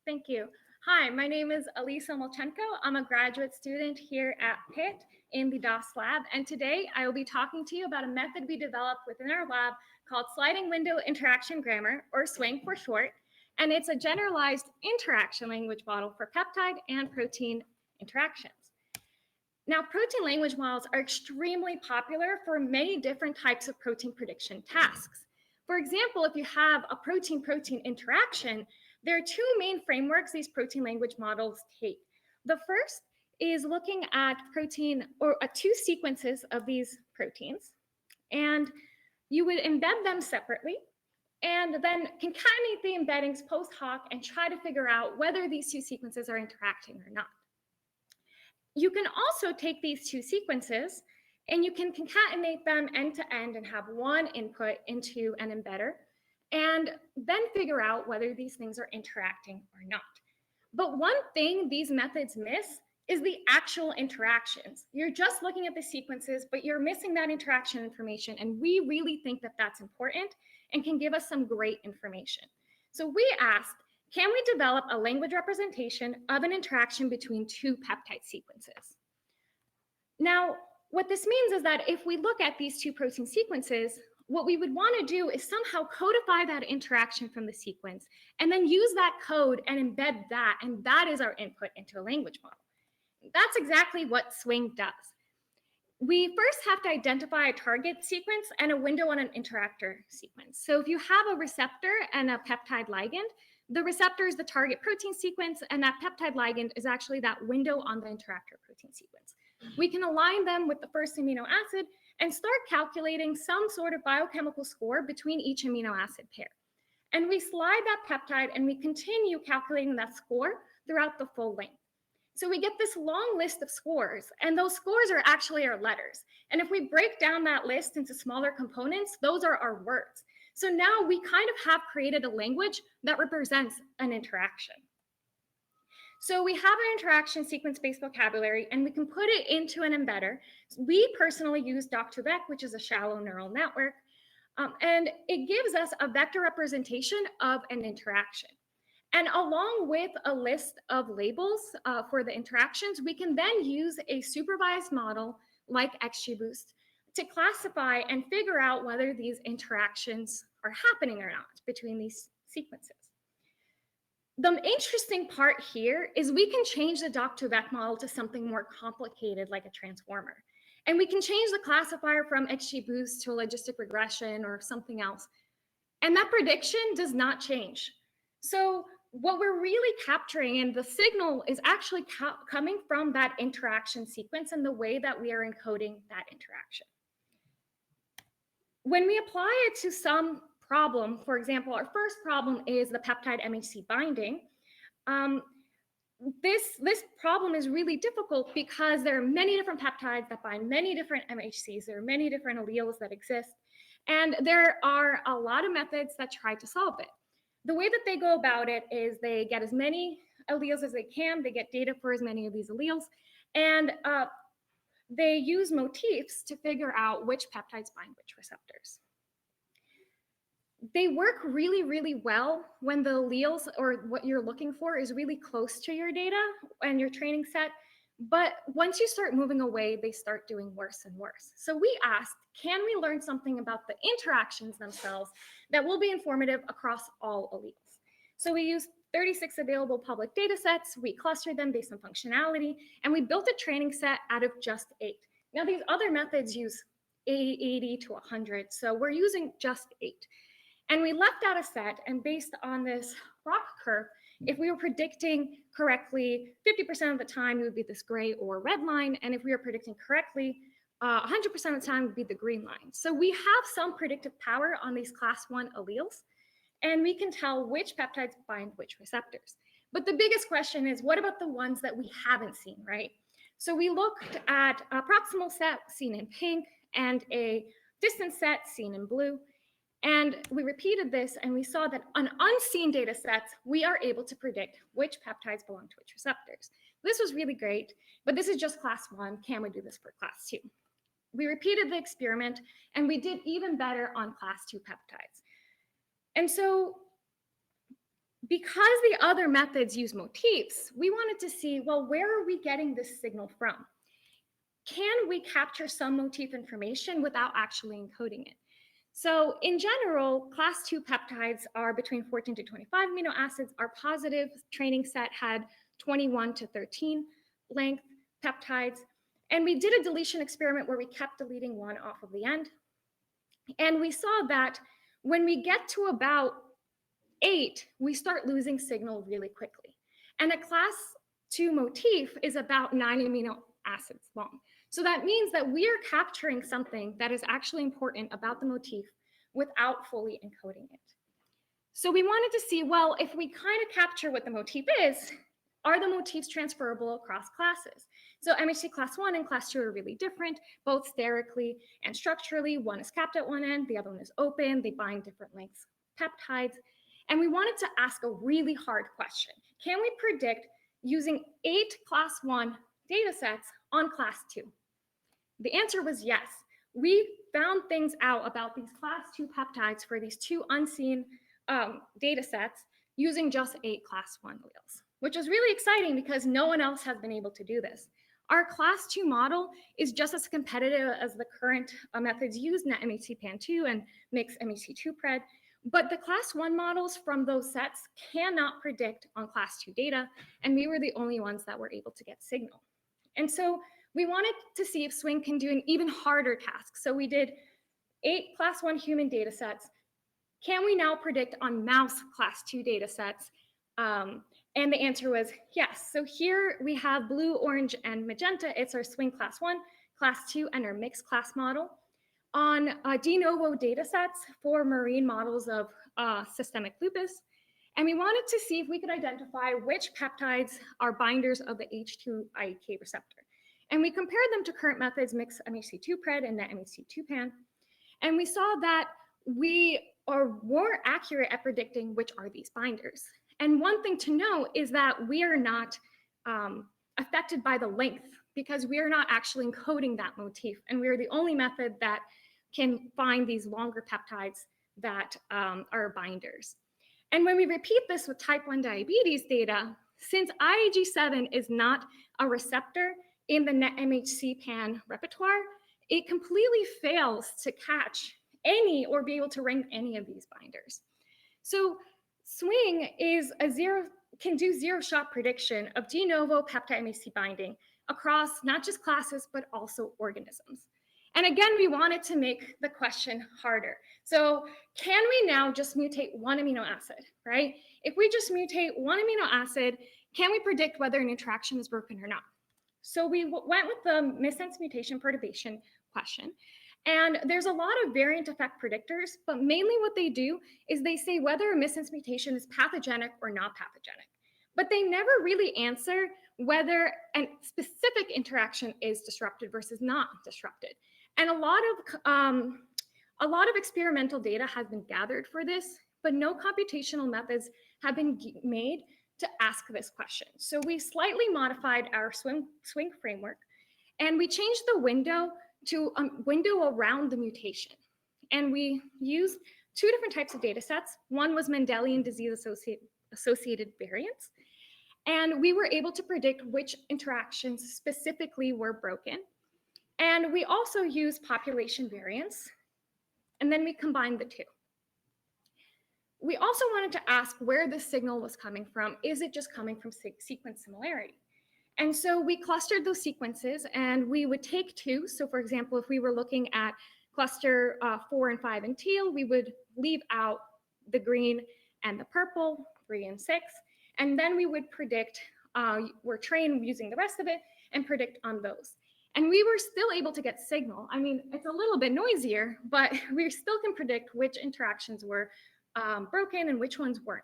Thank you. Hi, my name is Alisa Omelchenko. I'm a graduate student here at Pitt in the DOS lab, and today I will be talking to you about a method we developed within our lab called Sliding Window Interaction Grammar, or SWING for short, and it's a generalized interaction language model for peptide and protein interactions. Now, protein language models are extremely popular for many different types of protein prediction tasks. For example, if you have a protein-protein interaction, there are two main frameworks these protein language models take. The first is looking at protein or two sequences of these proteins, and you would embed them separately and then concatenate the embeddings post hoc and try to figure out whether these two sequences are interacting or not. You can also take these two sequences and you can concatenate them end to end and have one input into an embedder and then figure out whether these things are interacting or not. But one thing these methods miss is the actual interactions. You're just looking at the sequences, but you're missing that interaction information, and we really think that that's important and can give us some great information. So we asked, can we develop a language representation of an interaction between two peptide sequences? Now, what this means is that if we look at these two protein sequences, what we would want to do is somehow codify that interaction from the sequence and then use that code and embed that, and that is our input into a language model. That's exactly what SWING does. We first have to identify a target sequence and a window on an interactor sequence. So if you have a receptor and a peptide ligand, the receptor is the target protein sequence, and that peptide ligand is actually that window on the interactor protein sequence. We can align them with the first amino acid and start calculating some sort of biochemical score between each amino acid pair. And we slide that peptide and we continue calculating that score throughout the full length. So we get this long list of scores, and those scores are actually our letters. And if we break down that list into smaller components, those are our words. So now we kind of have created a language that represents an interaction. So we have an interaction sequence-based vocabulary, and we can put it into an embedder. We personally use Doc2Vec, which is a shallow neural network, and it gives us a vector representation of an interaction. And along with a list of labels for the interactions, we can then use a supervised model like XGBoost to classify and figure out whether these interactions are happening or not between these sequences. The interesting part here is we can change the Doc2Vec model to something more complicated like a transformer. And we can change the classifier from XGBoost to a logistic regression or something else. And that prediction does not change. So what we're really capturing, and the signal is actually coming from that interaction sequence and the way that we are encoding that interaction. When we apply it to some problem, for example, our first problem is the peptide MHC binding. This problem is really difficult because there are many different peptides that bind many different MHCs. There are many different alleles that exist, and there are a lot of methods that try to solve it. The way that they go about it is they get as many alleles as they can, they get data for as many of these alleles, and they use motifs to figure out which peptides bind which receptors. They work really, really well when the alleles or what you're looking for is really close to your data and your training set. But once you start moving away, they start doing worse and worse. So we asked, can we learn something about the interactions themselves that will be informative across all alleles? So we used 36 available public data sets, we clustered them based on functionality, and we built a training set out of just 8. Now these other methods use 80 to 100, so we're using just 8. And we left out a set, and based on this ROC curve, if we were predicting correctly, 50% of the time it would be this gray or red line, and if we were predicting correctly, 100% of the time would be the green line. So we have some predictive power on these class 1 alleles, and we can tell which peptides bind which receptors. But the biggest question is, what about the ones that we haven't seen, right? So we looked at a proximal set seen in pink and a distance set seen in blue. And we repeated this, and we saw that on unseen data sets, we are able to predict which peptides belong to which receptors. This was really great, but this is just class 1. Can we do this for class 2? We repeated the experiment, and we did even better on class 2 peptides. And so because the other methods use motifs, we wanted to see, well, where are we getting this signal from? Can we capture some motif information without actually encoding it? So in general, class 2 peptides are between 14 to 25 amino acids. Our positive training set had 21 to 13 length peptides. And we did a deletion experiment where we kept deleting one off of the end. And we saw that when we get to about 8, we start losing signal really quickly. And a class 2 motif is about 9 amino acids long. So that means that we are capturing something that is actually important about the motif without fully encoding it. So we wanted to see, well, if we kind of capture what the motif is, are the motifs transferable across classes? So MHC class 1 and class 2 are really different, both sterically and structurally. One is capped at one end, the other one is open. They bind different lengths peptides. And we wanted to ask a really hard question. Can we predict using 8 class 1 data sets on class 2? The answer was yes. We found things out about these class 2 peptides for these 2 unseen data sets using just 8 class 1 alleles, which is really exciting because no one else has been able to do this. Our class 2 model is just as competitive as the current methods used in MHC PAN2 and mixed MHC2-PRED, but the class 1 models from those sets cannot predict on class 2 data, and we were the only ones that were able to get signal. And so we wanted to see if Swing can do an even harder task. So we did 8 class 1 human data sets. Can we now predict on mouse class 2 data sets? And the answer was yes. So here we have blue, orange, and magenta. It's our Swing class 1, class 2, and our mixed class model. On de novo data sets for marine models of systemic lupus. And we wanted to see if we could identify which peptides are binders of the H2-IK receptor. And we compared them to current methods, mixed MHC2-PRED and net MHC2-PAN. And we saw that we are more accurate at predicting which are these binders. And one thing to know is that we are not affected by the length because we are not actually encoding that motif. And we are the only method that can find these longer peptides that are binders. And when we repeat this with type 1 diabetes data, since IAG7 is not a receptor in the net MHC PAN repertoire, it completely fails to catch any or be able to rank any of these binders. So Swing is can do zero-shot prediction of de novo peptide MHC binding across not just classes, but also organisms. And again, we wanted to make the question harder. So can we now just mutate one amino acid, right? If we just mutate one amino acid, can we predict whether an interaction is broken or not? So we went with the missense mutation perturbation question. And there's a lot of variant effect predictors, but mainly what they do is they say whether a missense mutation is pathogenic or not pathogenic. But they never really answer whether a specific interaction is disrupted versus not disrupted. And a lot of experimental data has been gathered for this, but no computational methods have been made to ask this question. So we slightly modified our Swing framework, and we changed the window to a window around the mutation. And we used 2 different types of data sets. One was Mendelian disease associated variants. And we were able to predict which interactions specifically were broken. And we also used population variants. And then we combined the 2. We also wanted to ask where the signal was coming from. Is it just coming from sequence similarity? And so we clustered those sequences and we would take 2. So for example, if we were looking at cluster 4 and 5 in teal, we would leave out the green and the purple, 3 and 6. And then we would predict, we're trained using the rest of it and predict on those. And we were still able to get signal. I mean, it's a little bit noisier, but we still can predict which interactions were broken and which ones weren't.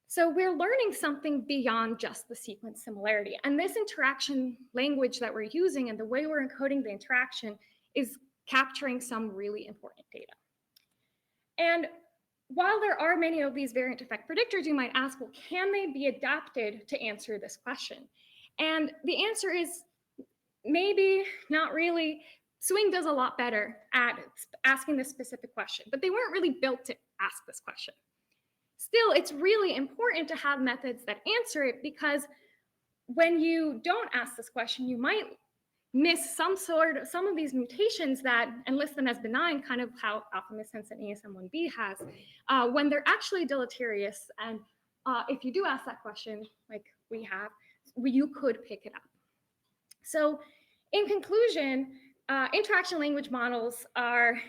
So we're learning something beyond just the sequence similarity. And this interaction language that we're using and the way we're encoding the interaction is capturing some really important data. And while there are many of these variant effect predictors, you might ask, well, can they be adapted to answer this question? And the answer is maybe not really. Swing does a lot better at asking this specific question, but they weren't really built to ask this question. Still, it's really important to have methods that answer it, because when you don't ask this question, you might miss some of these mutations that, and list them as benign, kind of how alpha missense and ASM1B has, when they're actually deleterious. And if you do ask that question, like we have, you could pick it up. So in conclusion, interaction language models are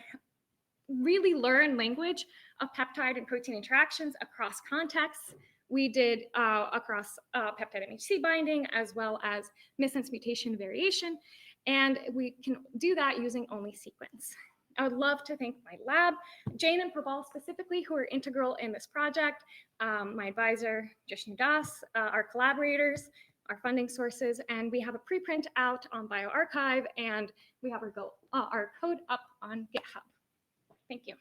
really learn language of peptide and protein interactions across contexts. We did across peptide MHC binding, as well as missense mutation variation, and we can do that using only sequence. I would love to thank my lab, Jane and Prabal specifically, who are integral in this project, my advisor, Jishnu Das, our collaborators, our funding sources, and we have a preprint out on bioRxiv, and we have our code up on GitHub. Thank you.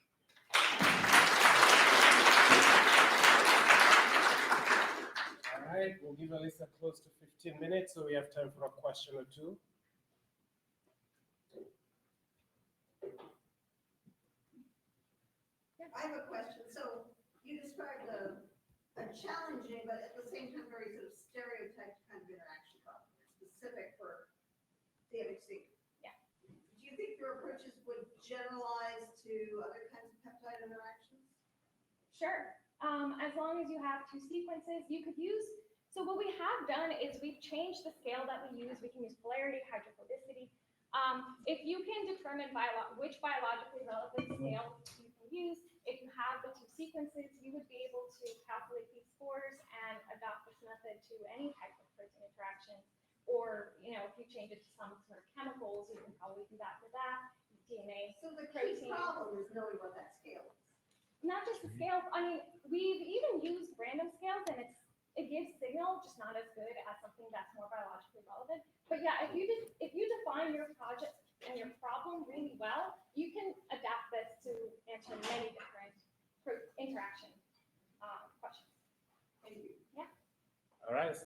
All right, we'll give Alisa close to 15 minutes, so we have time for a question or two. I have a question. So you described a challenging, but at the same time very sort of stereotyped kind of interaction problem, specific for the MHC. Yeah. Do you think your approaches would generalize to other kinds of peptide interactions? Sure. As long as you have two sequences, you could use. So what we have done is we've changed the scale that we use. We can use polarity, hydrophobicity. If you can determine which biologically relevant scale you can use, if you have the two sequences, you would be able to calculate these scores and adopt this method to any type of protein interaction. Or, if you change it to some sort of chemicals, you can probably do that with that. DNA. So the key problem is knowing what that scale is. Not just the scale. I mean, we've even used random scales, and it gives signal, just not as good as something that's more biologically relevant. But yeah, if you define your project and your problem really well, you can adapt this to answer many different interaction questions. Thank you. Yeah. All right.